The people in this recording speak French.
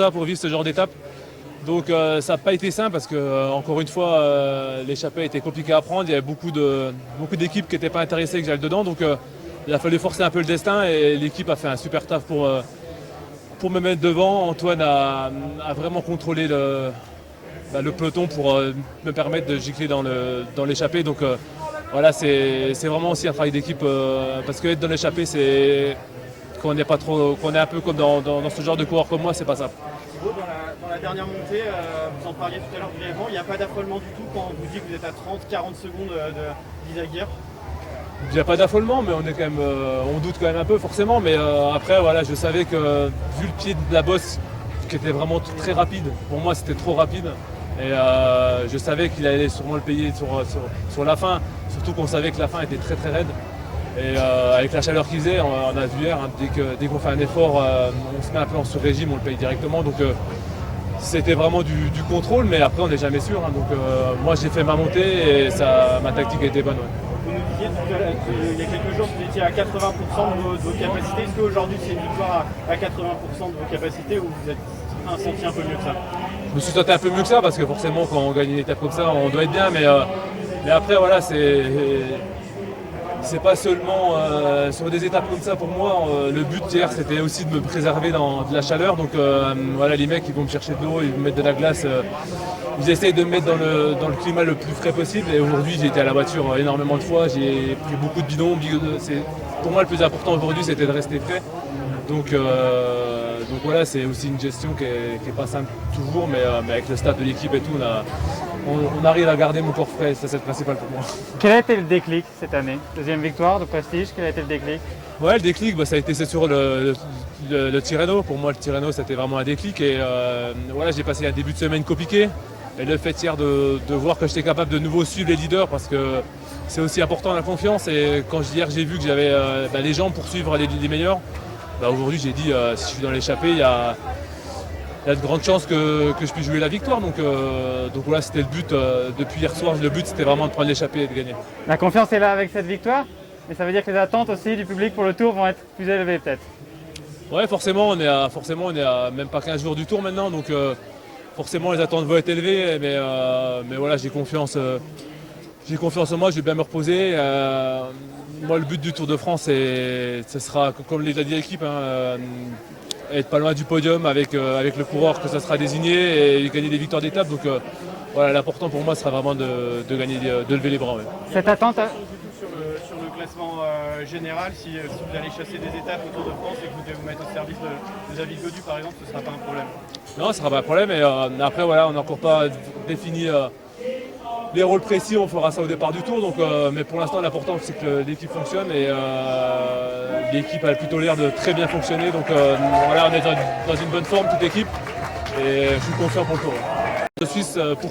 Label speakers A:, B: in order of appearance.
A: ça, pour vivre ce genre d'étape. Donc ça n'a pas été simple parce que, encore une fois, l'échappée était compliquée à prendre. Il y avait beaucoup d'équipes qui n'étaient pas intéressées que j'aille dedans. Donc il a fallu forcer un peu le destin et l'équipe a fait un super taf pour me mettre devant. Antoine a vraiment contrôlé le peloton pour me permettre de gicler dans l'échappée. Donc voilà, c'est vraiment aussi un travail d'équipe parce qu'être dans l'échappée, c'est qu'on n'est pas trop, qu'on est un peu comme dans ce genre de coureur comme moi, c'est pas simple.
B: Dans la dernière montée, vous en parliez tout à l'heure brièvement, il n'y a pas d'affolement du tout quand on vous dit que vous êtes à 30-40 secondes d'Izaguirre.
A: Il n'y a pas d'affolement, mais on est quand même, on doute quand même un peu forcément. Mais après, voilà, je savais que vu le pied de la bosse, qui était vraiment très rapide, pour moi c'était trop rapide. Et je savais qu'il allait sûrement le payer sur la fin, surtout qu'on savait que la fin était très très raide. Et avec la chaleur qu'il faisait, on a vu hier, hein, dès qu'on fait un effort, on se met un peu en sur-régime, on le paye directement. Donc c'était vraiment du contrôle, mais après on n'est jamais sûr. Hein, donc moi j'ai fait ma montée et ma tactique a été bonne. Ouais.
B: Vous nous disiez il y a quelques jours que vous étiez à 80% de vos capacités. Est-ce qu'aujourd'hui c'est une victoire à 80% de vos capacités ou vous êtes senti un peu mieux que ça?
A: Je me suis senti un peu mieux que ça parce que forcément quand on gagne une étape comme ça, on doit être bien. Mais après voilà, c'est pas seulement sur des étapes comme ça pour moi. Le but hier c'était aussi de me préserver de la chaleur. Donc voilà, les mecs ils vont me chercher de l'eau, ils me mettent de la glace. Ils essayent de me mettre dans le climat le plus frais possible. Et aujourd'hui j'ai été à la voiture énormément de fois, j'ai pris beaucoup de bidons. Pour moi le plus important aujourd'hui c'était de rester frais. Donc voilà, c'est aussi une gestion qui est pas simple toujours, mais avec le staff de l'équipe et tout, on arrive à garder mon corps frais, ça c'est le principal pour moi.
C: Quel a été le déclic cette année? Deuxième victoire de prestige, quel a été le déclic?
A: Ouais, le déclic, ça a été c'est sur le Tirreno. Pour moi, le Tirreno, c'était vraiment un déclic. Et voilà, j'ai passé un début de semaine compliqué. Et le fait hier de voir que j'étais capable de nouveau suivre les leaders, parce que c'est aussi important la confiance. Et quand hier j'ai vu que j'avais les jambes pour suivre les meilleurs, aujourd'hui j'ai dit si je suis dans l'échappée, il y a de grandes chances que je puisse jouer la victoire. Donc voilà, c'était le but depuis hier soir. Le but c'était vraiment de prendre l'échappée et de gagner.
C: La confiance est là avec cette victoire, mais ça veut dire que les attentes aussi du public pour le tour vont être plus élevées peut-être.
A: Ouais, forcément on est à même pas 15 jours du tour maintenant. Donc forcément les attentes vont être élevées. Mais voilà, j'ai confiance en moi, je vais bien me reposer. Moi le but du Tour de France, ce sera, comme l'a dit l'équipe, être pas loin du podium avec le coureur que ça sera désigné et gagner des victoires d'étape. Donc voilà, l'important pour moi sera vraiment de gagner, de lever les bras. Ouais.
C: Cette attente
B: Sur le classement général, si vous allez chasser des étapes au Tour de France et que vous devez vous mettre au service de David Gaudu par exemple, ce ne sera pas un problème?
A: Non, ce ne sera pas un problème. Et après voilà, on n'a encore pas défini les rôles précis, on fera ça au départ du tour. Donc, mais pour l'instant l'important c'est que l'équipe fonctionne et l'équipe a plutôt l'air de très bien fonctionner. Donc voilà, on est dans une bonne forme toute l'équipe et je suis confiant pour le tour. De Suisse pour